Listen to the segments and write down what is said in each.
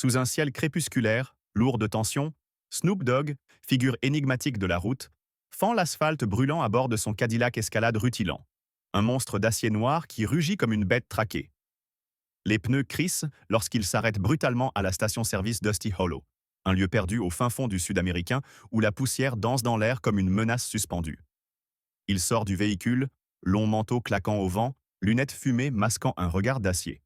Sous un ciel crépusculaire, lourd de tension, Snoop Dogg, figure énigmatique de la route, fend l'asphalte brûlant à bord de son Cadillac Escalade rutilant. Un monstre d'acier noir qui rugit comme une bête traquée. Les pneus crissent lorsqu'il s'arrête brutalement à la station-service Dusty Hollow, un lieu perdu au fin fond du Sud-Américain où la poussière danse dans l'air comme une menace suspendue. Il sort du véhicule, long manteau claquant au vent, lunettes fumées masquant un regard d'acier.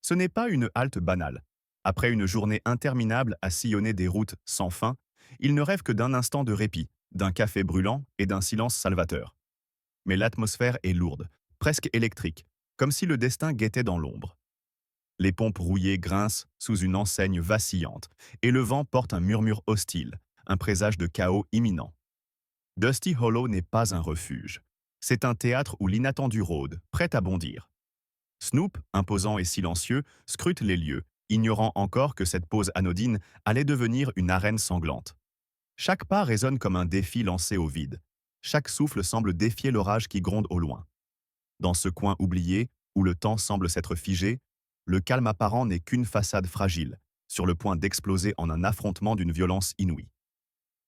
Ce n'est pas une halte banale. Après une journée interminable à sillonner des routes sans fin, il ne rêve que d'un instant de répit, d'un café brûlant et d'un silence salvateur. Mais l'atmosphère est lourde, presque électrique, comme si le destin guettait dans l'ombre. Les pompes rouillées grincent sous une enseigne vacillante, et le vent porte un murmure hostile, un présage de chaos imminent. Dusty Hollow n'est pas un refuge. C'est un théâtre où l'inattendu rôde, prêt à bondir. Snoop, imposant et silencieux, scrute les lieux, ignorant encore que cette pose anodine allait devenir une arène sanglante. Chaque pas résonne comme un défi lancé au vide. Chaque souffle semble défier l'orage qui gronde au loin. Dans ce coin oublié, où le temps semble s'être figé, le calme apparent n'est qu'une façade fragile, sur le point d'exploser en un affrontement d'une violence inouïe.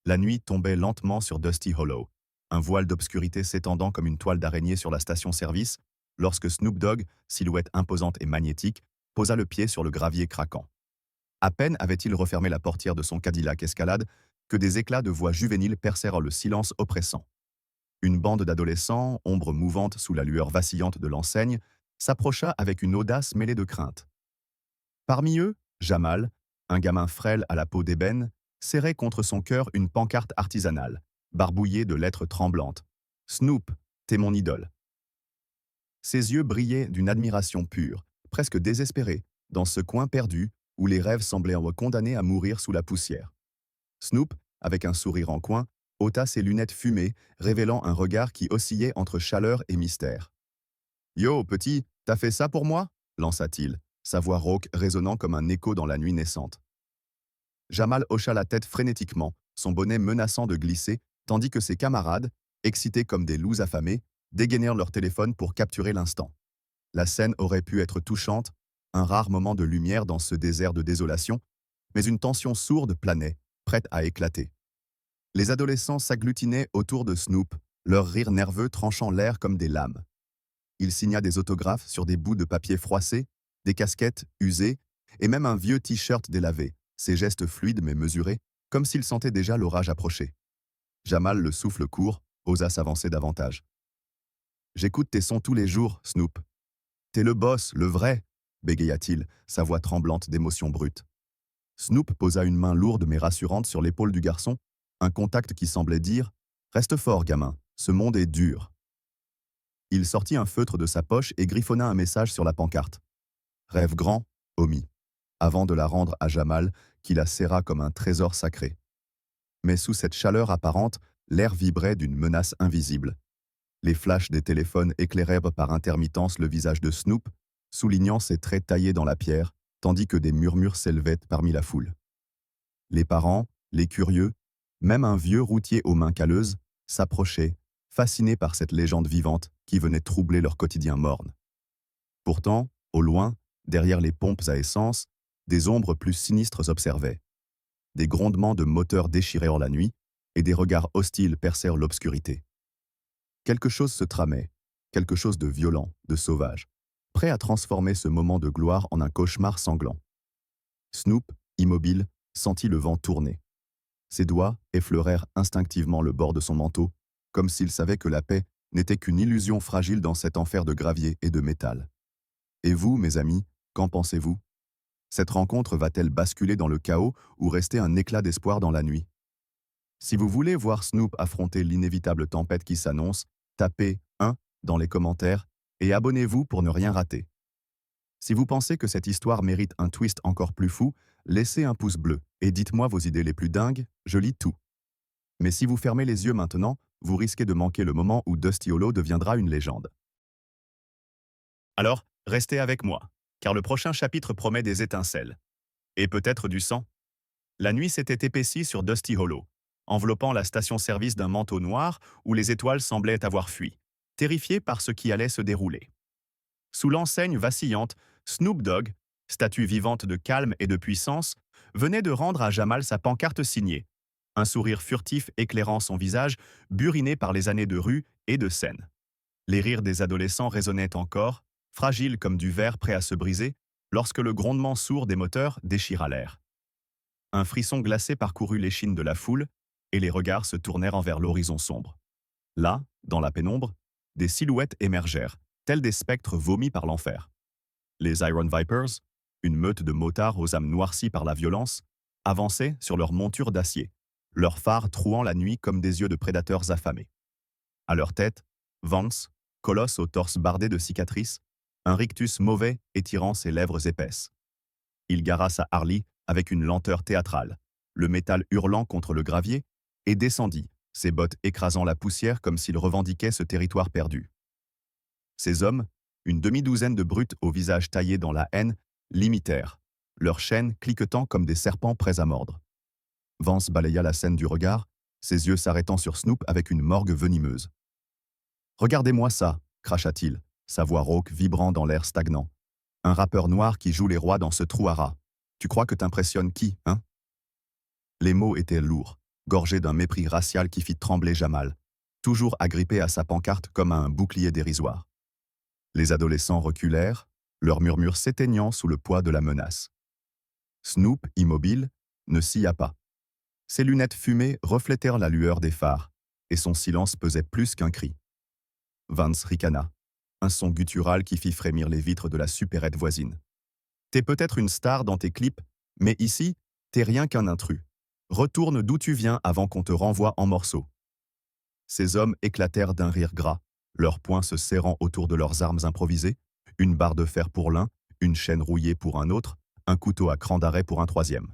La nuit tombait lentement sur Dusty Hollow, un voile d'obscurité s'étendant comme une toile d'araignée sur la station-service, lorsque Snoop Dogg, silhouette imposante et magnétique, posa le pied sur le gravier craquant. À peine avait-il refermé la portière de son Cadillac Escalade que des éclats de voix juvéniles percèrent le silence oppressant. Une bande d'adolescents, ombre mouvante sous la lueur vacillante de l'enseigne, s'approcha avec une audace mêlée de crainte. Parmi eux, Jamal, un gamin frêle à la peau d'ébène, serrait contre son cœur une pancarte artisanale, barbouillée de lettres tremblantes. Snoop, t'es mon idole. Ses yeux brillaient d'une admiration pure, presque désespérée, dans ce coin perdu où les rêves semblaient condamnés à mourir sous la poussière. Snoop, avec un sourire en coin, ôta ses lunettes fumées, révélant un regard qui oscillait entre chaleur et mystère. Yo, petit, t'as fait ça pour moi lança-t-il, sa voix rauque résonnant comme un écho dans la nuit naissante. Jamal hocha la tête frénétiquement, son bonnet menaçant de glisser, tandis que ses camarades, excités comme des loups affamés, dégainèrent leur téléphone pour capturer l'instant. La scène aurait pu être touchante, un rare moment de lumière dans ce désert de désolation, mais une tension sourde planait, prête à éclater. Les adolescents s'agglutinaient autour de Snoop, leur rire nerveux tranchant l'air comme des lames. Il signa des autographes sur des bouts de papier froissés, des casquettes usées, et même un vieux t-shirt délavé, ses gestes fluides mais mesurés, comme s'il sentait déjà l'orage approcher. Jamal, le souffle court, osa s'avancer davantage. J'écoute tes sons tous les jours, Snoop. T'es le boss, le vrai, bégaya-t-il, sa voix tremblante d'émotion brute. Snoop posa une main lourde mais rassurante sur l'épaule du garçon, un contact qui semblait dire « Reste fort, gamin, ce monde est dur ». Il sortit un feutre de sa poche et griffonna un message sur la pancarte. « Rêve grand, Omi », avant de la rendre à Jamal, qui la serra comme un trésor sacré. Mais sous cette chaleur apparente, l'air vibrait d'une menace invisible. Les flashs des téléphones éclairèrent par intermittence le visage de Snoop, soulignant ses traits taillés dans la pierre, tandis que des murmures s'élevaient parmi la foule. Les parents, les curieux, même un vieux routier aux mains calleuses, s'approchaient, fascinés par cette légende vivante qui venait troubler leur quotidien morne. Pourtant, au loin, derrière les pompes à essence, des ombres plus sinistres observaient. Des grondements de moteurs déchirèrent la nuit, et des regards hostiles percèrent l'obscurité. Quelque chose se tramait, quelque chose de violent, de sauvage, prêt à transformer ce moment de gloire en un cauchemar sanglant. Snoop, immobile, sentit le vent tourner. Ses doigts effleurèrent instinctivement le bord de son manteau, comme s'il savait que la paix n'était qu'une illusion fragile dans cet enfer de gravier et de métal. Et vous, mes amis, qu'en pensez-vous? Cette rencontre va-t-elle basculer dans le chaos ou rester un éclat d'espoir dans la nuit? Si vous voulez voir Snoop affronter l'inévitable tempête qui s'annonce, tapez 1 dans les commentaires et abonnez-vous pour ne rien rater. Si vous pensez que cette histoire mérite un twist encore plus fou, laissez un pouce bleu et dites-moi vos idées les plus dingues, je lis tout. Mais si vous fermez les yeux maintenant, vous risquez de manquer le moment où Dusty Hollow deviendra une légende. Alors, restez avec moi, car le prochain chapitre promet des étincelles. Et peut-être du sang. La nuit s'était épaissie sur Dusty Hollow, enveloppant la station-service d'un manteau noir où les étoiles semblaient avoir fui, terrifiées par ce qui allait se dérouler. Sous l'enseigne vacillante, Snoop Dogg, statue vivante de calme et de puissance, venait de rendre à Jamal sa pancarte signée, un sourire furtif éclairant son visage, buriné par les années de rue et de scène. Les rires des adolescents résonnaient encore, fragiles comme du verre prêt à se briser, lorsque le grondement sourd des moteurs déchira l'air. Un frisson glacé parcourut l'échine de la foule, et les regards se tournèrent vers l'horizon sombre. Là, dans la pénombre, des silhouettes émergèrent, tels des spectres vomis par l'enfer. Les Iron Vipers, une meute de motards aux âmes noircies par la violence, avançaient sur leurs montures d'acier, leurs phares trouant la nuit comme des yeux de prédateurs affamés. À leur tête, Vance, colosse au torse bardé de cicatrices, un rictus mauvais étirant ses lèvres épaisses. Il gara sa Harley avec une lenteur théâtrale, le métal hurlant contre le gravier, et descendit, ses bottes écrasant la poussière comme s'il revendiquait ce territoire perdu. Ces hommes, une demi-douzaine de brutes au visage taillé dans la haine, l'imitèrent, leurs chaînes cliquetant comme des serpents prêts à mordre. Vance balaya la scène du regard, ses yeux s'arrêtant sur Snoop avec une morgue venimeuse. « Regardez-moi ça !» cracha-t-il, sa voix rauque vibrant dans l'air stagnant. « Un rappeur noir qui joue les rois dans ce trou à rats. Tu crois que t'impressionnes qui, hein ?» Les mots étaient lourds, gorgés d'un mépris racial qui fit trembler Jamal, toujours agrippé à sa pancarte comme à un bouclier dérisoire. Les adolescents reculèrent, leurs murmures s'éteignant sous le poids de la menace. Snoop, immobile, ne sia pas. Ses lunettes fumées reflétèrent la lueur des phares, et son silence pesait plus qu'un cri. Vance ricana, un son guttural qui fit frémir les vitres de la supérette voisine. « T'es peut-être une star dans tes clips, mais ici, t'es rien qu'un intrus. Retourne d'où tu viens avant qu'on te renvoie en morceaux. » Ces hommes éclatèrent d'un rire gras, leurs poings se serrant autour de leurs armes improvisées, une barre de fer pour l'un, une chaîne rouillée pour un autre, un couteau à cran d'arrêt pour un troisième.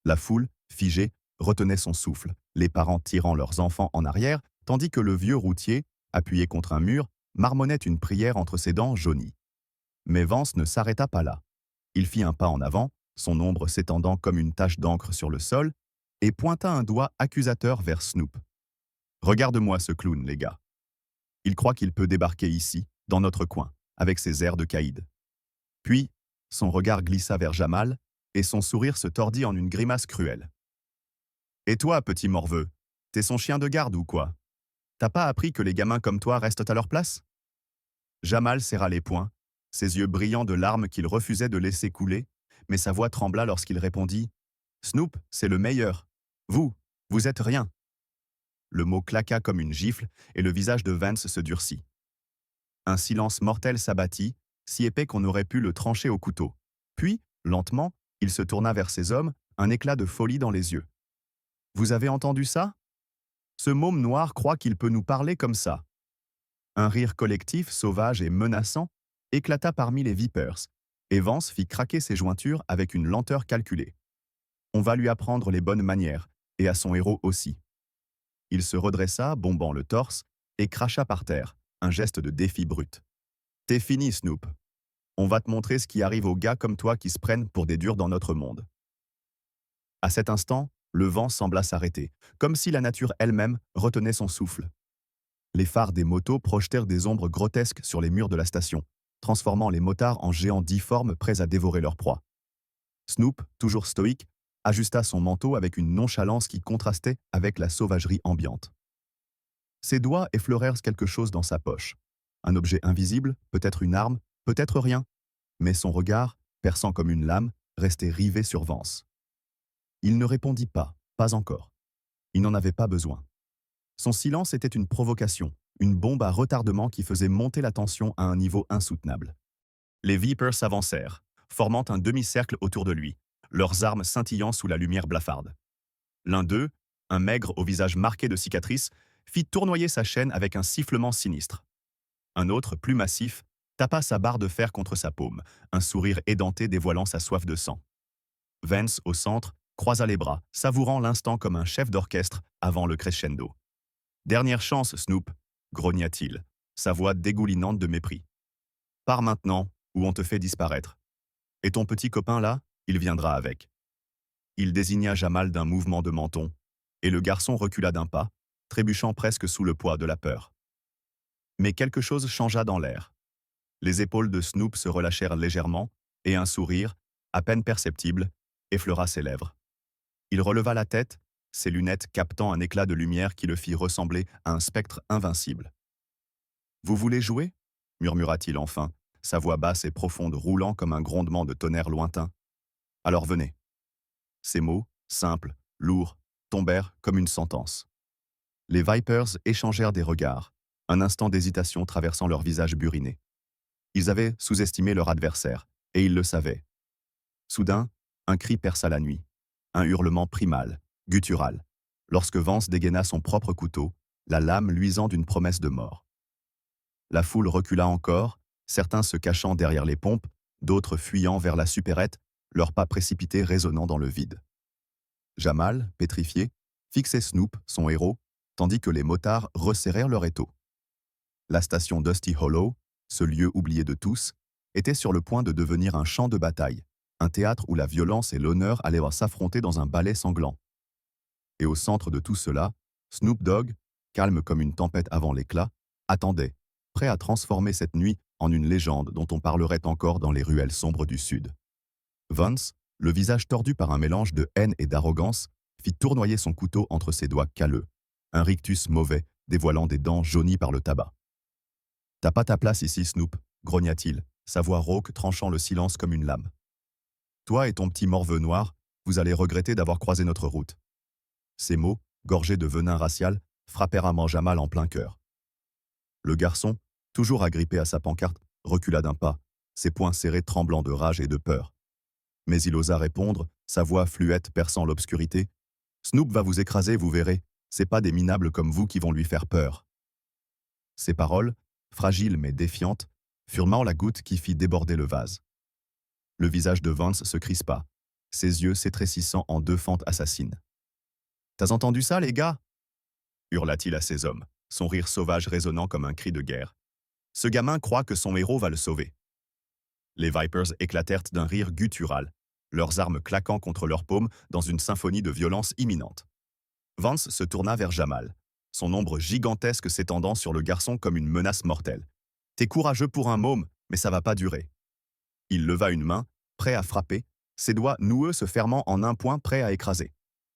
La foule, figée, retenait son souffle, les parents tirant leurs enfants en arrière, tandis que le vieux routier, appuyé contre un mur, marmonnait une prière entre ses dents jaunies. Mais Vance ne s'arrêta pas là. Il fit un pas en avant, son ombre s'étendant comme une tache d'encre sur le sol, et pointa un doigt accusateur vers Snoop. « Regarde-moi ce clown, les gars. Il croit qu'il peut débarquer ici, dans notre coin, avec ses airs de caïd. » Puis, son regard glissa vers Jamal, et son sourire se tordit en une grimace cruelle. « Et toi, petit morveux, t'es son chien de garde ou quoi? T'as pas appris que les gamins comme toi restent à leur place ?» Jamal serra les poings, ses yeux brillants de larmes qu'il refusait de laisser couler, mais sa voix trembla lorsqu'il répondit « Snoop, c'est le meilleur. Vous êtes rien. » Le mot claqua comme une gifle et le visage de Vance se durcit. Un silence mortel s'abattit, si épais qu'on aurait pu le trancher au couteau. Puis, lentement, il se tourna vers ses hommes, un éclat de folie dans les yeux. « Vous avez entendu ça? Ce môme noir croit qu'il peut nous parler comme ça. » Un rire collectif, sauvage et menaçant, éclata parmi les Vipers, et Vance fit craquer ses jointures avec une lenteur calculée. On va lui apprendre les bonnes manières, et à son héros aussi. Il se redressa, bombant le torse, et cracha par terre, un geste de défi brut. « T'es fini, Snoop. On va te montrer ce qui arrive aux gars comme toi qui se prennent pour des durs dans notre monde. » À cet instant, le vent sembla s'arrêter, comme si la nature elle-même retenait son souffle. Les phares des motos projetèrent des ombres grotesques sur les murs de la station, transformant les motards en géants difformes prêts à dévorer leur proie. Snoop, toujours stoïque, ajusta son manteau avec une nonchalance qui contrastait avec la sauvagerie ambiante. Ses doigts effleurèrent quelque chose dans sa poche. Un objet invisible, peut-être une arme, peut-être rien. Mais son regard, perçant comme une lame, restait rivé sur Vance. Il ne répondit pas, pas encore. Il n'en avait pas besoin. Son silence était une provocation, une bombe à retardement qui faisait monter la tension à un niveau insoutenable. Les Vipers s'avancèrent, formant un demi-cercle autour de lui, leurs armes scintillant sous la lumière blafarde. L'un d'eux, un maigre au visage marqué de cicatrices, fit tournoyer sa chaîne avec un sifflement sinistre. Un autre, plus massif, tapa sa barre de fer contre sa paume, un sourire édenté dévoilant sa soif de sang. Vance, au centre, croisa les bras, savourant l'instant comme un chef d'orchestre avant le crescendo. « Dernière chance, Snoop !» grogna-t-il, sa voix dégoulinante de mépris. « Pars maintenant, ou on te fait disparaître. Et ton petit copain là, il viendra avec. » Il désigna Jamal d'un mouvement de menton, et le garçon recula d'un pas, trébuchant presque sous le poids de la peur. Mais quelque chose changea dans l'air. Les épaules de Snoop se relâchèrent légèrement, et un sourire, à peine perceptible, effleura ses lèvres. Il releva la tête, ses lunettes captant un éclat de lumière qui le fit ressembler à un spectre invincible. Vous voulez jouer murmura-t-il enfin, sa voix basse et profonde roulant comme un grondement de tonnerre lointain. Alors venez. Ces mots, simples, lourds, tombèrent comme une sentence. Les Vipers échangèrent des regards, un instant d'hésitation traversant leurs visages burinés. Ils avaient sous-estimé leur adversaire, et ils le savaient. Soudain, un cri perça la nuit. Un hurlement primal, guttural, lorsque Vance dégaina son propre couteau, la lame luisant d'une promesse de mort. La foule recula encore, certains se cachant derrière les pompes, d'autres fuyant vers la supérette, leurs pas précipités résonnant dans le vide. Jamal, pétrifié, fixait Snoop, son héros, tandis que les motards resserrèrent leur étau. La station Dusty Hollow, ce lieu oublié de tous, était sur le point de devenir un champ de bataille, un théâtre où la violence et l'honneur allaient s'affronter dans un ballet sanglant. Et au centre de tout cela, Snoop Dogg, calme comme une tempête avant l'éclat, attendait, prêt à transformer cette nuit en une légende dont on parlerait encore dans les ruelles sombres du Sud. Vance, le visage tordu par un mélange de haine et d'arrogance, fit tournoyer son couteau entre ses doigts calleux, un rictus mauvais dévoilant des dents jaunies par le tabac. « T'as pas ta place ici, Snoop, grogna-t-il, sa voix rauque tranchant le silence comme une lame. Toi et ton petit morveux noir, vous allez regretter d'avoir croisé notre route. Ces mots, gorgés de venin racial, frappèrent Amand Jamal en plein cœur. Le garçon, toujours agrippé à sa pancarte, recula d'un pas, ses poings serrés tremblant de rage et de peur. Mais il osa répondre, sa voix fluette perçant l'obscurité. « Snoop va vous écraser, vous verrez. C'est pas des minables comme vous qui vont lui faire peur. » Ces paroles, fragiles mais défiantes, furent la goutte qui fit déborder le vase. Le visage de Vance se crispa, ses yeux s'étrécissant en deux fentes assassines. « T'as entendu ça, les gars » hurla-t-il à ses hommes, son rire sauvage résonnant comme un cri de guerre. « Ce gamin croit que son héros va le sauver. » Les Vipers éclatèrent d'un rire guttural, leurs armes claquant contre leurs paumes dans une symphonie de violence imminente. Vance se tourna vers Jamal, son ombre gigantesque s'étendant sur le garçon comme une menace mortelle. « T'es courageux pour un môme, mais ça va pas durer. » Il leva une main, prêt à frapper, ses doigts noueux se fermant en un point prêt à écraser.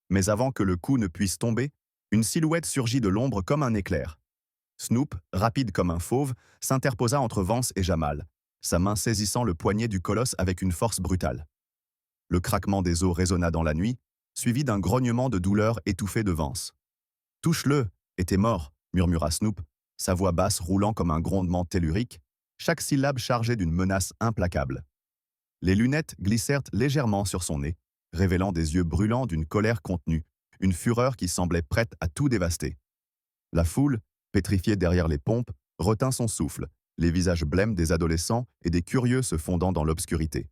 Mais avant que le coup ne puisse tomber, une silhouette surgit de l'ombre comme un éclair. Snoop, rapide comme un fauve, s'interposa entre Vance et Jamal, sa main saisissant le poignet du colosse avec une force brutale. Le craquement des os résonna dans la nuit, suivi d'un grognement de douleur étouffé de Vance. « Touche-le, et t'es mort », murmura Snoop, sa voix basse roulant comme un grondement tellurique, chaque syllabe chargée d'une menace implacable. Les lunettes glissèrent légèrement sur son nez, révélant des yeux brûlants d'une colère contenue, une fureur qui semblait prête à tout dévaster. La foule, pétrifiée derrière les pompes, retint son souffle, les visages blêmes des adolescents et des curieux se fondant dans l'obscurité.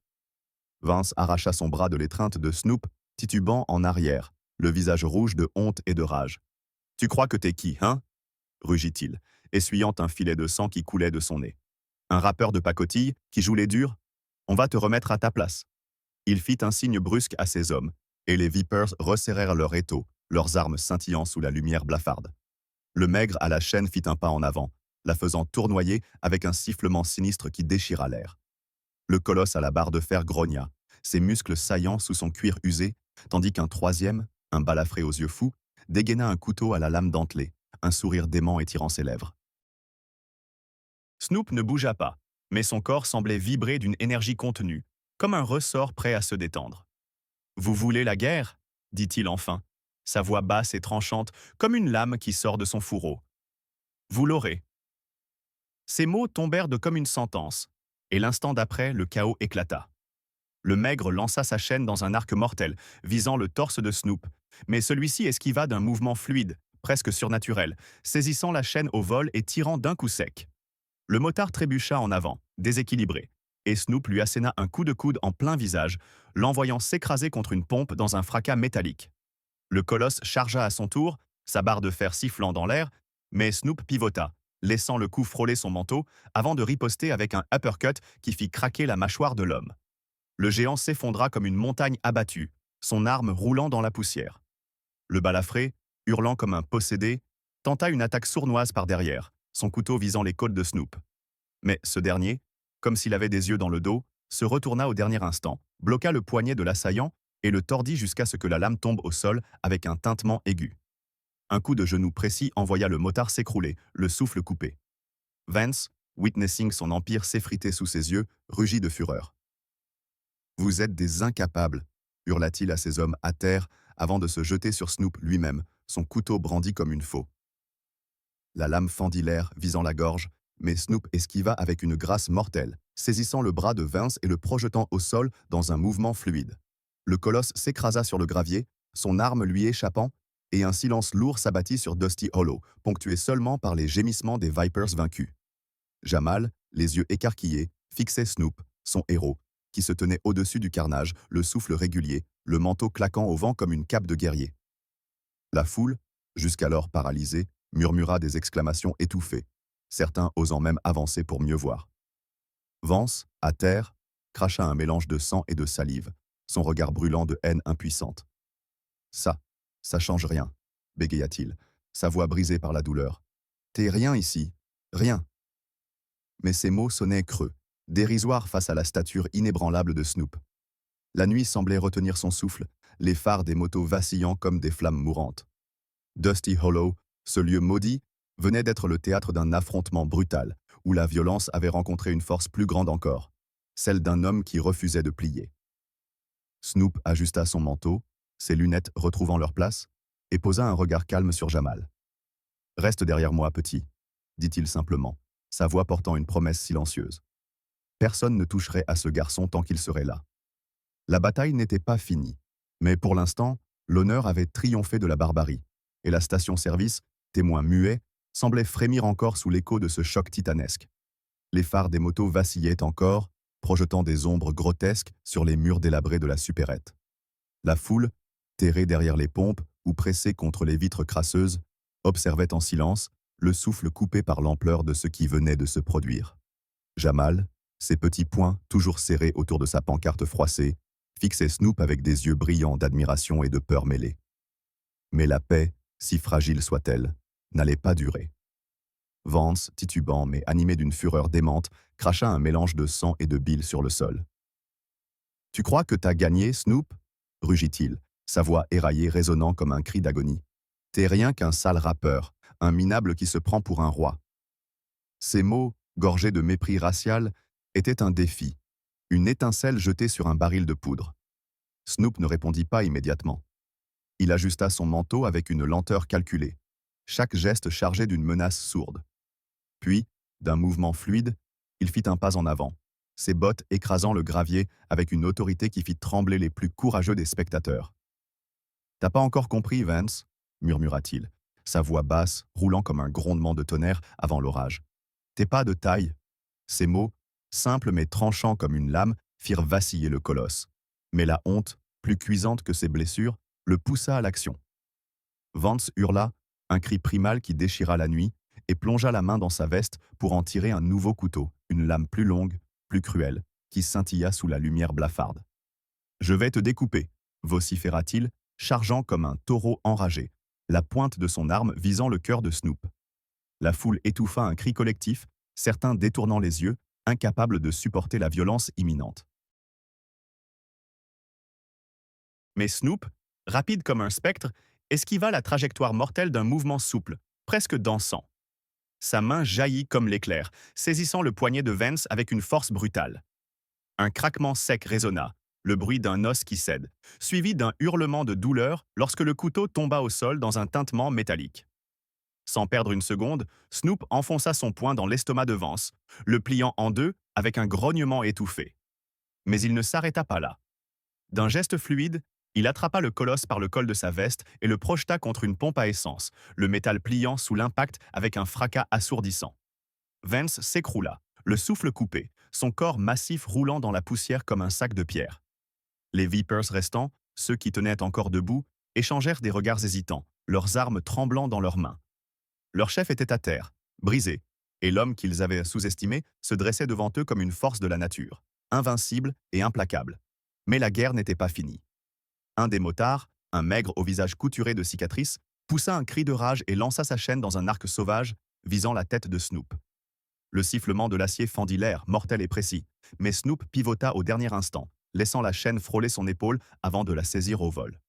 Vance arracha son bras de l'étreinte de Snoop, titubant en arrière, le visage rouge de honte et de rage. « Tu crois que t'es qui, hein » rugit-il, essuyant un filet de sang qui coulait de son nez. « Un rappeur de pacotille qui joue les durs ? On va te remettre à ta place. » Il fit un signe brusque à ses hommes, et les Vipers resserrèrent leur étau, leurs armes scintillant sous la lumière blafarde. Le maigre à la chaîne fit un pas en avant, la faisant tournoyer avec un sifflement sinistre qui déchira l'air. Le colosse à la barre de fer grogna, ses muscles saillants sous son cuir usé, tandis qu'un troisième, un balafré aux yeux fous, dégaina un couteau à la lame dentelée, un sourire dément étirant ses lèvres. Snoop ne bougea pas, mais son corps semblait vibrer d'une énergie contenue, comme un ressort prêt à se détendre. « Vous voulez la guerre » dit-il enfin, sa voix basse et tranchante comme une lame qui sort de son fourreau. « Vous l'aurez. » Ces mots tombèrent de comme une sentence, et l'instant d'après, le chaos éclata. Le maigre lança sa chaîne dans un arc mortel, visant le torse de Snoop, mais celui-ci esquiva d'un mouvement fluide, presque surnaturel, saisissant la chaîne au vol et tirant d'un coup sec. Le motard trébucha en avant, déséquilibré, et Snoop lui asséna un coup de coude en plein visage, l'envoyant s'écraser contre une pompe dans un fracas métallique. Le colosse chargea à son tour, sa barre de fer sifflant dans l'air, mais Snoop pivota, laissant le coup frôler son manteau, avant de riposter avec un uppercut qui fit craquer la mâchoire de l'homme. Le géant s'effondra comme une montagne abattue, son arme roulant dans la poussière. Le balafré, hurlant comme un possédé, tenta une attaque sournoise par derrière, son couteau visant les côtes de Snoop. Mais ce dernier, comme s'il avait des yeux dans le dos, se retourna au dernier instant, bloqua le poignet de l'assaillant et le tordit jusqu'à ce que la lame tombe au sol avec un tintement aigu. Un coup de genou précis envoya le motard s'écrouler, le souffle coupé. Vance, witnessing son empire s'effriter sous ses yeux, rugit de fureur. « Vous êtes des incapables !» hurla-t-il à ses hommes à terre avant de se jeter sur Snoop lui-même, son couteau brandi comme une faux. La lame fendit l'air, visant la gorge, mais Snoop esquiva avec une grâce mortelle, saisissant le bras de Vance et le projetant au sol dans un mouvement fluide. Le colosse s'écrasa sur le gravier, son arme lui échappant, et un silence lourd s'abattit sur Dusty Hollow, ponctué seulement par les gémissements des Vipers vaincus. Jamal, les yeux écarquillés, fixait Snoop, son héros, qui se tenait au-dessus du carnage, le souffle régulier, le manteau claquant au vent comme une cape de guerrier. La foule, jusqu'alors paralysée, murmura des exclamations étouffées, certains osant même avancer pour mieux voir. Vance, à terre, cracha un mélange de sang et de salive, son regard brûlant de haine impuissante. « Ça change rien », bégaya-t-il, sa voix brisée par la douleur. « T'es rien ici, rien !» Mais ces mots sonnaient creux, dérisoires face à la stature inébranlable de Snoop. La nuit semblait retenir son souffle, les phares des motos vacillant comme des flammes mourantes. Dusty Hollow, ce lieu maudit, venait d'être le théâtre d'un affrontement brutal, où la violence avait rencontré une force plus grande encore, celle d'un homme qui refusait de plier. Snoop ajusta son manteau, ses lunettes retrouvant leur place, et posa un regard calme sur Jamal. « Reste derrière moi, petit », dit-il simplement, sa voix portant une promesse silencieuse. Personne ne toucherait à ce garçon tant qu'il serait là. La bataille n'était pas finie, mais pour l'instant, l'honneur avait triomphé de la barbarie, et la station-service, témoin muet, semblait frémir encore sous l'écho de ce choc titanesque. Les phares des motos vacillaient encore, projetant des ombres grotesques sur les murs délabrés de la supérette. La foule, terrée derrière les pompes ou pressée contre les vitres crasseuses, observait en silence, le souffle coupé par l'ampleur de ce qui venait de se produire. Jamal, ses petits poings toujours serrés autour de sa pancarte froissée, fixait Snoop avec des yeux brillants d'admiration et de peur mêlée. Mais la paix, si fragile soit-elle, n'allait pas durer. Vance, titubant mais animé d'une fureur démente, cracha un mélange de sang et de bile sur le sol. « Tu crois que t'as gagné, Snoop ?» rugit-il, sa voix éraillée résonnant comme un cri d'agonie. « T'es rien qu'un sale rappeur, un minable qui se prend pour un roi. » Ces mots, gorgés de mépris racial, étaient un défi, une étincelle jetée sur un baril de poudre. Snoop ne répondit pas immédiatement. Il ajusta son manteau avec une lenteur calculée, chaque geste chargé d'une menace sourde. Puis, d'un mouvement fluide, il fit un pas en avant, ses bottes écrasant le gravier avec une autorité qui fit trembler les plus courageux des spectateurs. « T'as pas encore compris, Vance ?» murmura-t-il, sa voix basse roulant comme un grondement de tonnerre avant l'orage. « T'es pas de taille !» Ces mots, simples mais tranchants comme une lame, firent vaciller le colosse. Mais la honte, plus cuisante que ses blessures, le poussa à l'action. Vance hurla, un cri primal qui déchira la nuit, et plongea la main dans sa veste pour en tirer un nouveau couteau, une lame plus longue, plus cruelle, qui scintilla sous la lumière blafarde. « Je vais te découper » vociféra-t-il, chargeant comme un taureau enragé, la pointe de son arme visant le cœur de Snoop. La foule étouffa un cri collectif, certains détournant les yeux, incapables de supporter la violence imminente. Mais Snoop, rapide comme un spectre, esquiva la trajectoire mortelle d'un mouvement souple, presque dansant. Sa main jaillit comme l'éclair, saisissant le poignet de Vance avec une force brutale. Un craquement sec résonna, le bruit d'un os qui cède, suivi d'un hurlement de douleur lorsque le couteau tomba au sol dans un tintement métallique. Sans perdre une seconde, Snoop enfonça son poing dans l'estomac de Vance, le pliant en deux avec un grognement étouffé. Mais il ne s'arrêta pas là. D'un geste fluide, il attrapa le colosse par le col de sa veste et le projeta contre une pompe à essence, le métal pliant sous l'impact avec un fracas assourdissant. Vance s'écroula, le souffle coupé, son corps massif roulant dans la poussière comme un sac de pierre. Les Vipers restants, ceux qui tenaient encore debout, échangèrent des regards hésitants, leurs armes tremblant dans leurs mains. Leur chef était à terre, brisé, et l'homme qu'ils avaient sous-estimé se dressait devant eux comme une force de la nature, invincible et implacable. Mais la guerre n'était pas finie. Un des motards, un maigre au visage couturé de cicatrices, poussa un cri de rage et lança sa chaîne dans un arc sauvage, visant la tête de Snoop. Le sifflement de l'acier fendit l'air, mortel et précis, mais Snoop pivota au dernier instant, laissant la chaîne frôler son épaule avant de la saisir au vol.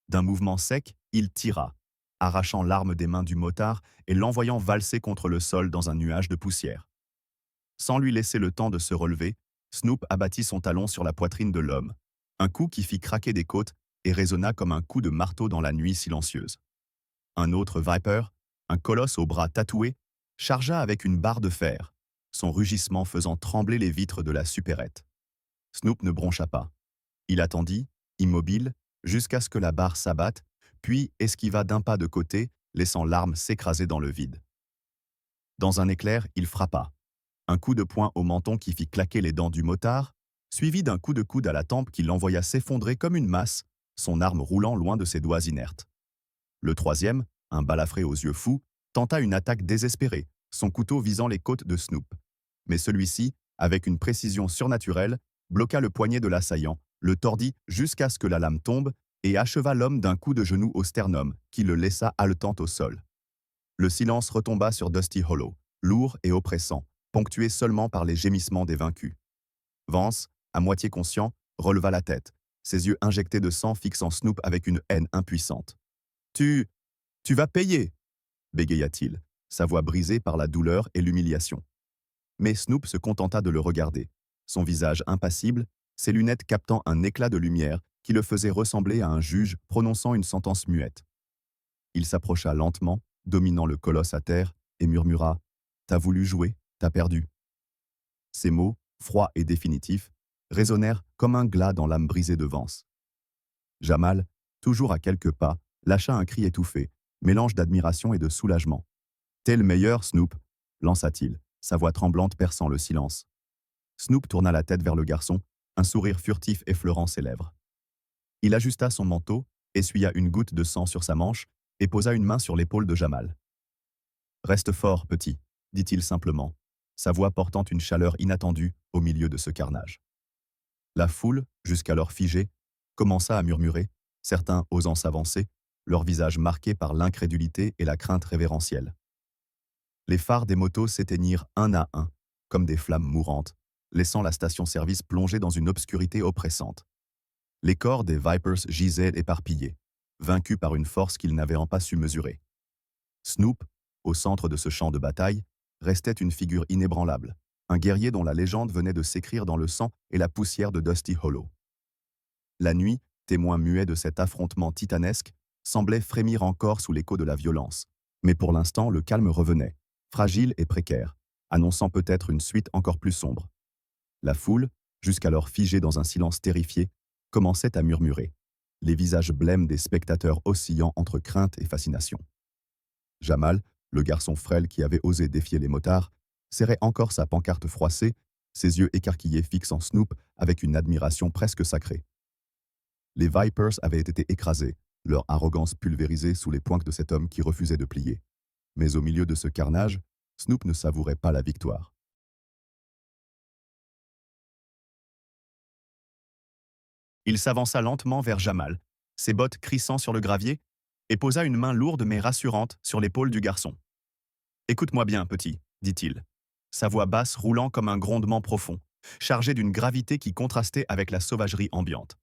D'un mouvement sec, il tira, arrachant l'arme des mains du motard et l'envoyant valser contre le sol dans un nuage de poussière. Sans lui laisser le temps de se relever, Snoop abattit son talon sur la poitrine de l'homme, un coup qui fit craquer des côtes et résonna comme un coup de marteau dans la nuit silencieuse. Un autre Viper, un colosse aux bras tatoués, chargea avec une barre de fer, son rugissement faisant trembler les vitres de la supérette. Snoop ne broncha pas. Il attendit, immobile, jusqu'à ce que la barre s'abatte, puis esquiva d'un pas de côté, laissant l'arme s'écraser dans le vide. Dans un éclair, il frappa. Un coup de poing au menton qui fit claquer les dents du motard, suivi d'un coup de coude à la tempe qui l'envoya s'effondrer comme une masse, son arme roulant loin de ses doigts inertes. Le troisième, un balafré aux yeux fous, tenta une attaque désespérée, son couteau visant les côtes de Snoop. Mais celui-ci, avec une précision surnaturelle, bloqua le poignet de l'assaillant, le tordit jusqu'à ce que la lame tombe et acheva l'homme d'un coup de genou au sternum qui le laissa haletant au sol. Le silence retomba sur Dusty Hollow, lourd et oppressant, ponctué seulement par les gémissements des vaincus. Vance, à moitié conscient, releva la tête, ses yeux injectés de sang fixant Snoop avec une haine impuissante. « Tu vas payer !» bégaya-t-il, sa voix brisée par la douleur et l'humiliation. Mais Snoop se contenta de le regarder, son visage impassible, ses lunettes captant un éclat de lumière qui le faisait ressembler à un juge prononçant une sentence muette. Il s'approcha lentement, dominant le colosse à terre, et murmura « T'as voulu jouer, t'as perdu ». Ces mots, froids et définitifs, résonnèrent comme un glas dans l'âme brisée de Vance. Jamal, toujours à quelques pas, lâcha un cri étouffé, mélange d'admiration et de soulagement. « T'es le meilleur, Snoop !» lança-t-il, sa voix tremblante perçant le silence. Snoop tourna la tête vers le garçon, un sourire furtif effleurant ses lèvres. Il ajusta son manteau, essuya une goutte de sang sur sa manche et posa une main sur l'épaule de Jamal. « Reste fort, petit », dit-il simplement, sa voix portant une chaleur inattendue au milieu de ce carnage. La foule, jusqu'alors figée, commença à murmurer, certains osant s'avancer, leur visage marqué par l'incrédulité et la crainte révérentielle. Les phares des motos s'éteignirent un à un, comme des flammes mourantes, laissant la station-service plongée dans une obscurité oppressante. Les corps des Vipers gisaient éparpillés, vaincus par une force qu'ils n'avaient pas su mesurer. Snoop, au centre de ce champ de bataille, restait une figure inébranlable, un guerrier dont la légende venait de s'écrire dans le sang et la poussière de Dusty Hollow. La nuit, témoin muet de cet affrontement titanesque, semblait frémir encore sous l'écho de la violence. Mais pour l'instant, le calme revenait, fragile et précaire, annonçant peut-être une suite encore plus sombre. La foule, jusqu'alors figée dans un silence terrifié, commençait à murmurer, les visages blêmes des spectateurs oscillant entre crainte et fascination. Jamal, le garçon frêle qui avait osé défier les motards, serrait encore sa pancarte froissée, ses yeux écarquillés fixant Snoop avec une admiration presque sacrée. Les Vipers avaient été écrasés, leur arrogance pulvérisée sous les poings de cet homme qui refusait de plier. Mais au milieu de ce carnage, Snoop ne savourait pas la victoire. Il s'avança lentement vers Jamal, ses bottes crissant sur le gravier, et posa une main lourde mais rassurante sur l'épaule du garçon. « Écoute-moi bien, petit, » dit-il, sa voix basse roulant comme un grondement profond, chargé d'une gravité qui contrastait avec la sauvagerie ambiante.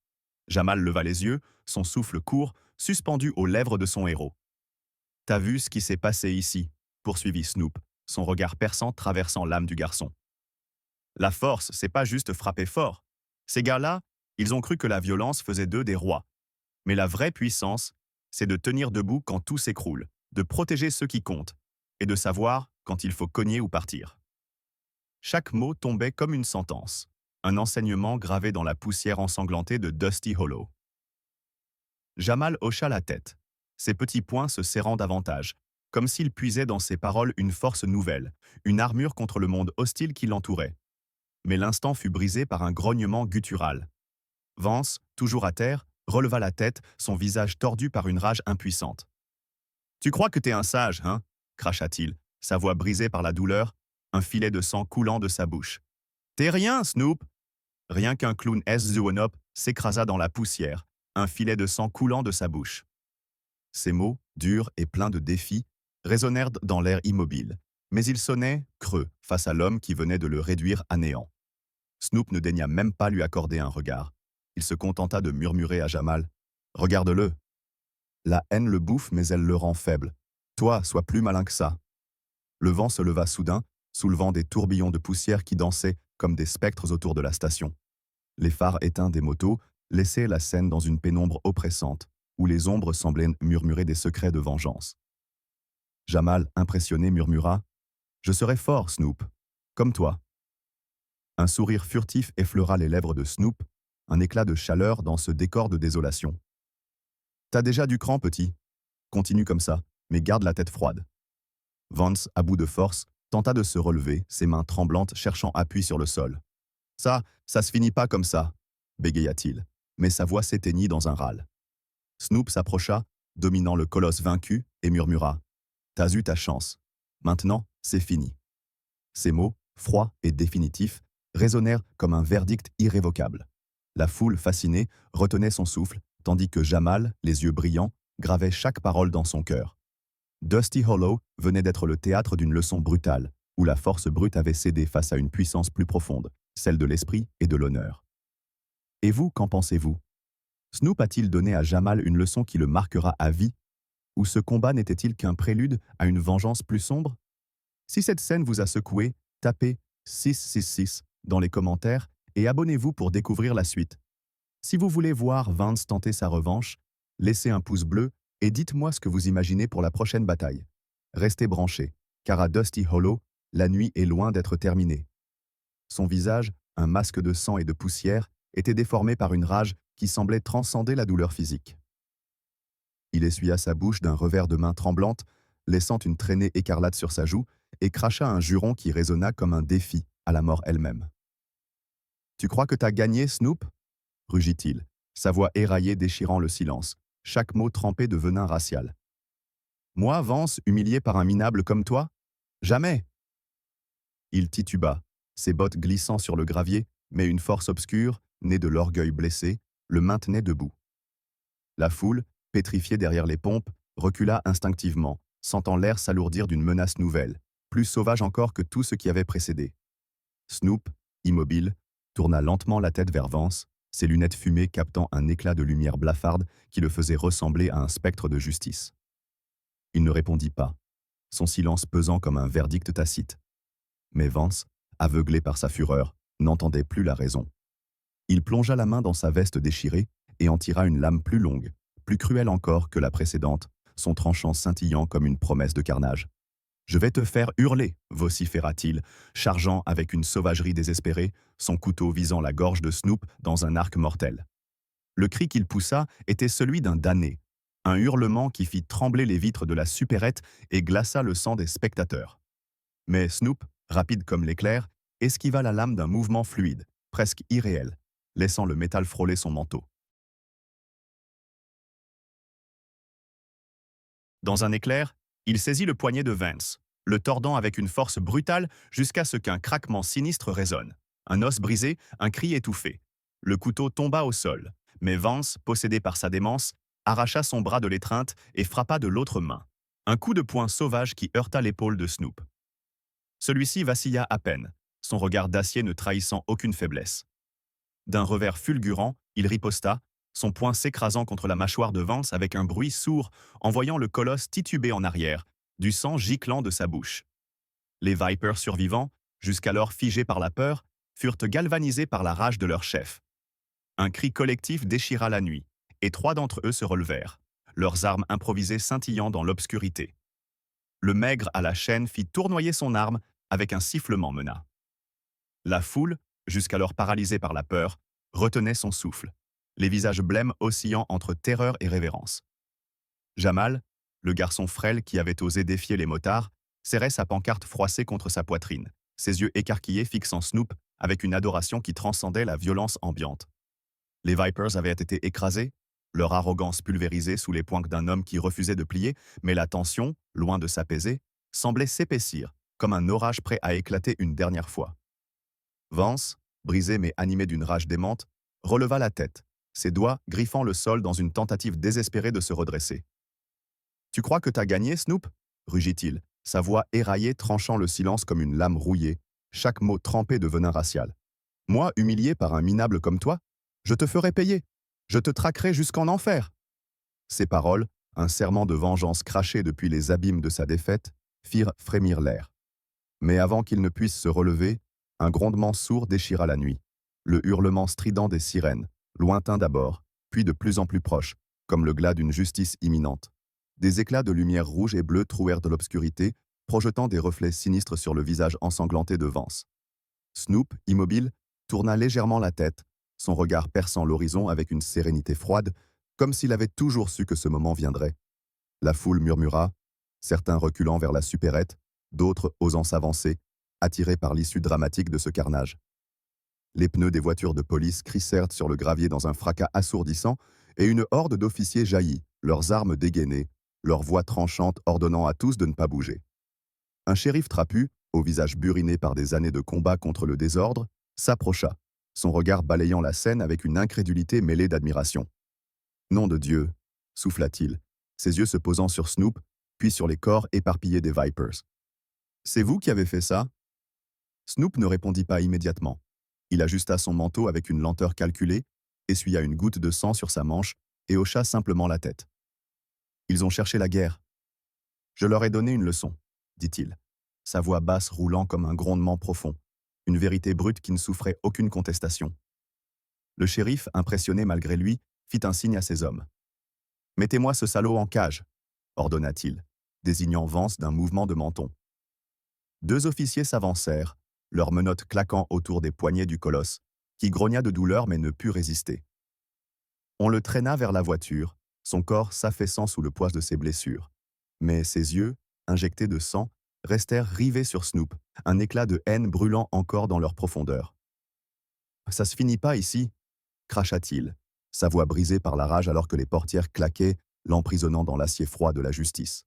Jamal leva les yeux, son souffle court, suspendu aux lèvres de son héros. « T'as vu ce qui s'est passé ici ?» poursuivit Snoop, son regard perçant traversant l'âme du garçon. « La force, c'est pas juste frapper fort. Ces gars-là, ils ont cru que la violence faisait d'eux des rois. Mais la vraie puissance, c'est de tenir debout quand tout s'écroule, de protéger ceux qui comptent, et de savoir quand il faut cogner ou partir. » Chaque mot tombait comme une sentence, un enseignement gravé dans la poussière ensanglantée de Dusty Hollow. Jamal hocha la tête, ses petits poings se serrant davantage, comme s'il puisait dans ses paroles une force nouvelle, une armure contre le monde hostile qui l'entourait. Mais l'instant fut brisé par un grognement guttural. Vance, toujours à terre, releva la tête, son visage tordu par une rage impuissante. « Tu crois que t'es un sage, hein ?» cracha-t-il, sa voix brisée par la douleur, un filet de sang coulant de sa bouche. « T'es rien, Snoop !» Rien qu'un clown S-Zuonop s'écrasa dans la poussière, un filet de sang coulant de sa bouche. Ces mots, durs et pleins de défis, résonnèrent dans l'air immobile, Mais il sonnait creux face à l'homme qui venait de le réduire à néant. Snoop ne daigna même pas lui accorder un regard. Il se contenta de murmurer à Jamal: « Regarde-le. La haine le bouffe, mais elle le rend faible. Toi, sois plus malin que ça. » Le vent se leva soudain, soulevant des tourbillons de poussière qui dansaient comme des spectres autour de la station. Les phares éteints des motos laissaient la scène dans une pénombre oppressante, où les ombres semblaient murmurer des secrets de vengeance. Jamal, impressionné, murmura: « Je serai fort, Snoop, comme toi. » Un sourire furtif effleura les lèvres de Snoop, un éclat de chaleur dans ce décor de désolation. « T'as déjà du cran, petit. Continue comme ça, mais garde la tête froide. » Vance, à bout de force, tenta de se relever, ses mains tremblantes cherchant appui sur le sol. « Ça se finit pas comme ça, » bégaya-t-il, mais sa voix s'éteignit dans un râle. Snoop s'approcha, dominant le colosse vaincu, et murmura: « T'as eu ta chance. Maintenant, c'est fini. » Ces mots, froids et définitifs, résonnèrent comme un verdict irrévocable. La foule, fascinée, retenait son souffle, tandis que Jamal, les yeux brillants, gravait chaque parole dans son cœur. Dusty Hollow venait d'être le théâtre d'une leçon brutale, où la force brute avait cédé face à une puissance plus profonde, celle de l'esprit et de l'honneur. Et vous, qu'en pensez-vous? Snoop a-t-il donné à Jamal une leçon qui le marquera à vie? Ou ce combat n'était-il qu'un prélude à une vengeance plus sombre? Si cette scène vous a secoué, tapez 666 dans les commentaires et abonnez-vous pour découvrir la suite. Si vous voulez voir Vance tenter sa revanche, laissez un pouce bleu et dites-moi ce que vous imaginez pour la prochaine bataille. Restez branchés, car à Dusty Hollow, la nuit est loin d'être terminée. Son visage, un masque de sang et de poussière, était déformé par une rage qui semblait transcender la douleur physique. Il essuya sa bouche d'un revers de main tremblante, laissant une traînée écarlate sur sa joue, et cracha un juron qui résonna comme un défi à la mort elle-même. « Tu crois que t'as gagné, Snoop ?» rugit-il, sa voix éraillée déchirant le silence, chaque mot trempé de venin racial. « Moi, Vance, humilié par un minable comme toi? Jamais !» Il tituba, ses bottes glissant sur le gravier, mais une force obscure, née de l'orgueil blessé, le maintenait debout. La foule, pétrifiée derrière les pompes, recula instinctivement, sentant l'air s'alourdir d'une menace nouvelle, plus sauvage encore que tout ce qui avait précédé. Snoop, immobile, tourna lentement la tête vers Vance, ses lunettes fumées captant un éclat de lumière blafarde qui le faisait ressembler à un spectre de justice. Il ne répondit pas, son silence pesant comme un verdict tacite. Mais Vance, aveuglé par sa fureur, n'entendait plus la raison. Il plongea la main dans sa veste déchirée et en tira une lame plus longue, plus cruelle encore que la précédente, son tranchant scintillant comme une promesse de carnage. « Je vais te faire hurler !» vociféra-t-il, chargeant avec une sauvagerie désespérée, son couteau visant la gorge de Snoop dans un arc mortel. Le cri qu'il poussa était celui d'un damné, un hurlement qui fit trembler les vitres de la supérette et glaça le sang des spectateurs. Mais Snoop, rapide comme l'éclair, esquiva la lame d'un mouvement fluide, presque irréel, laissant le métal frôler son manteau. Dans un éclair, il saisit le poignet de Vance, le tordant avec une force brutale jusqu'à ce qu'un craquement sinistre résonne. Un os brisé, un cri étouffé. Le couteau tomba au sol, mais Vance, possédé par sa démence, arracha son bras de l'étreinte et frappa de l'autre main. Un coup de poing sauvage qui heurta l'épaule de Snoop. Celui-ci vacilla à peine, son regard d'acier ne trahissant aucune faiblesse. D'un revers fulgurant, il riposta, son poing s'écrasant contre la mâchoire de Vance avec un bruit sourd, envoyant le colosse tituber en arrière, du sang giclant de sa bouche. Les Vipers survivants, jusqu'alors figés par la peur, furent galvanisés par la rage de leur chef. Un cri collectif déchira la nuit, et 3 d'entre eux se relevèrent, leurs armes improvisées scintillant dans l'obscurité. Le maigre à la chaîne fit tournoyer son arme avec un sifflement menace. La foule, jusqu'alors paralysée par la peur, retenait son souffle, les visages blêmes oscillant entre terreur et révérence. Jamal, le garçon frêle qui avait osé défier les motards, serrait sa pancarte froissée contre sa poitrine, ses yeux écarquillés fixant Snoop avec une adoration qui transcendait la violence ambiante. Les Vipers avaient été écrasés, leur arrogance pulvérisée sous les poings d'un homme qui refusait de plier, mais la tension, loin de s'apaiser, semblait s'épaissir, comme un orage prêt à éclater une dernière fois. Vance, brisé mais animé d'une rage démente, releva la tête, ses doigts griffant le sol dans une tentative désespérée de se redresser. « Tu crois que t'as gagné, Snoop ?» rugit-il, sa voix éraillée tranchant le silence comme une lame rouillée, chaque mot trempé de venin racial. Moi, humilié par un minable comme toi, je te ferai payer. Je te traquerai jusqu'en enfer. Ces paroles, un serment de vengeance craché depuis les abîmes de sa défaite, firent frémir l'air. Mais avant qu'il ne puisse se relever, un grondement sourd déchira la nuit. Le hurlement strident des sirènes, lointain d'abord, puis de plus en plus proche, comme le glas d'une justice imminente. Des éclats de lumière rouge et bleue trouèrent de l'obscurité, projetant des reflets sinistres sur le visage ensanglanté de Vance. Snoop, immobile, tourna légèrement la tête, son regard perçant l'horizon avec une sérénité froide, comme s'il avait toujours su que ce moment viendrait. La foule murmura, certains reculant vers la supérette, d'autres osant s'avancer, attirés par l'issue dramatique de ce carnage. Les pneus des voitures de police crissèrent sur le gravier dans un fracas assourdissant, et une horde d'officiers jaillit, leurs armes dégainées, leurs voix tranchantes ordonnant à tous de ne pas bouger. Un shérif trapu, au visage buriné par des années de combat contre le désordre, s'approcha, son regard balayant la scène avec une incrédulité mêlée d'admiration. « Nom de Dieu !» souffla-t-il, ses yeux se posant sur Snoop, puis sur les corps éparpillés des Vipers. « C'est vous qui avez fait ça ?» Snoop ne répondit pas immédiatement. Il ajusta son manteau avec une lenteur calculée, essuya une goutte de sang sur sa manche et hocha simplement la tête. « Ils ont cherché la guerre. Je leur ai donné une leçon, » dit-il, sa voix basse roulant comme un grondement profond, une vérité brute qui ne souffrait aucune contestation. Le shérif, impressionné malgré lui, fit un signe à ses hommes. « Mettez-moi ce salaud en cage, » ordonna-t-il, désignant Vance d'un mouvement de menton. Deux officiers s'avancèrent, leurs menottes claquant autour des poignets du colosse, qui grogna de douleur mais ne put résister. On le traîna vers la voiture, son corps s'affaissant sous le poids de ses blessures. Mais ses yeux, injectés de sang, restèrent rivés sur Snoop, un éclat de haine brûlant encore dans leur profondeur. « Ça se finit pas ici !» cracha-t-il, sa voix brisée par la rage alors que les portières claquaient, l'emprisonnant dans l'acier froid de la justice.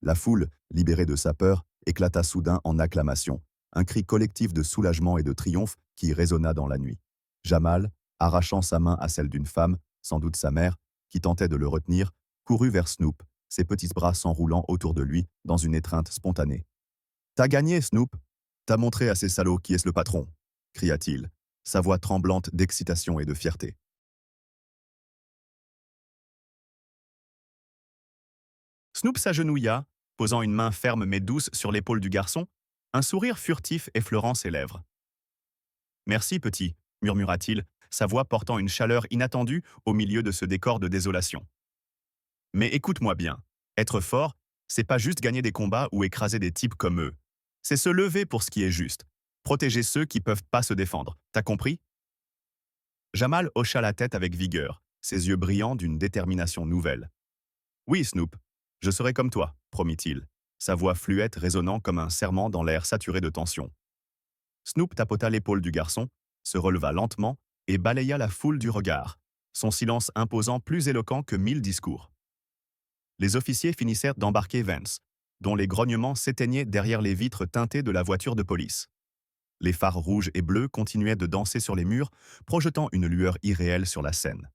La foule, libérée de sa peur, éclata soudain en acclamations, un cri collectif de soulagement et de triomphe qui résonna dans la nuit. Jamal, arrachant sa main à celle d'une femme, sans doute sa mère, qui tentait de le retenir, courut vers Snoop, ses petits bras s'enroulant autour de lui dans une étreinte spontanée. « T'as gagné, Snoop! T'as montré à ces salauds qui est le patron !» cria-t-il, sa voix tremblante d'excitation et de fierté. Snoop s'agenouilla, posant une main ferme mais douce sur l'épaule du garçon, un sourire furtif effleurant ses lèvres. « Merci, petit », murmura-t-il, sa voix portant une chaleur inattendue au milieu de ce décor de désolation. « Mais écoute-moi bien, être fort, c'est pas juste gagner des combats ou écraser des types comme eux. C'est se lever pour ce qui est juste, protéger ceux qui peuvent pas se défendre, t'as compris ?» Jamal hocha la tête avec vigueur, ses yeux brillants d'une détermination nouvelle. « Oui, Snoop, je serai comme toi, » promit-il, sa voix fluette résonnant comme un serment dans l'air saturé de tension. Snoop tapota l'épaule du garçon, se releva lentement et balaya la foule du regard, son silence imposant plus éloquent que 1000 discours. Les officiers finissèrent d'embarquer Vance, dont les grognements s'éteignaient derrière les vitres teintées de la voiture de police. Les phares rouges et bleus continuaient de danser sur les murs, projetant une lueur irréelle sur la scène.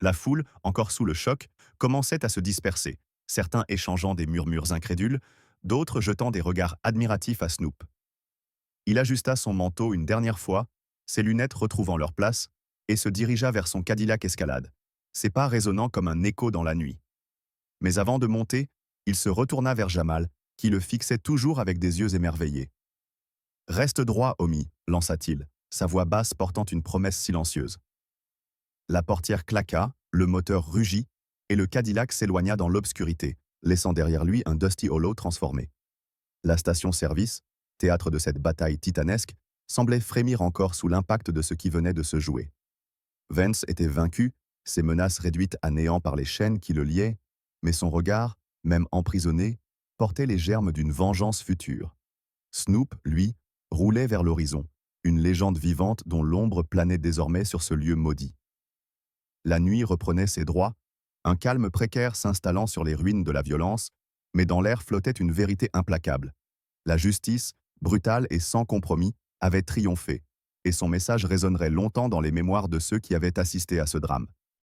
La foule, encore sous le choc, commençait à se disperser, certains échangeant des murmures incrédules, d'autres jetant des regards admiratifs à Snoop. Il ajusta son manteau une dernière fois, ses lunettes retrouvant leur place, et se dirigea vers son Cadillac Escalade, ses pas résonnant comme un écho dans la nuit. Mais avant de monter, il se retourna vers Jamal, qui le fixait toujours avec des yeux émerveillés. « Reste droit, Omi », lança-t-il, sa voix basse portant une promesse silencieuse. La portière claqua, le moteur rugit, et le Cadillac s'éloigna dans l'obscurité, laissant derrière lui un Dusty Hollow transformé. La station-service, théâtre de cette bataille titanesque, semblait frémir encore sous l'impact de ce qui venait de se jouer. Vance était vaincu, ses menaces réduites à néant par les chaînes qui le liaient, mais son regard, même emprisonné, portait les germes d'une vengeance future. Snoop, lui, roulait vers l'horizon, une légende vivante dont l'ombre planait désormais sur ce lieu maudit. La nuit reprenait ses droits, un calme précaire s'installant sur les ruines de la violence, mais dans l'air flottait une vérité implacable. La justice, brutale et sans compromis, avait triomphé, et son message résonnerait longtemps dans les mémoires de ceux qui avaient assisté à ce drame.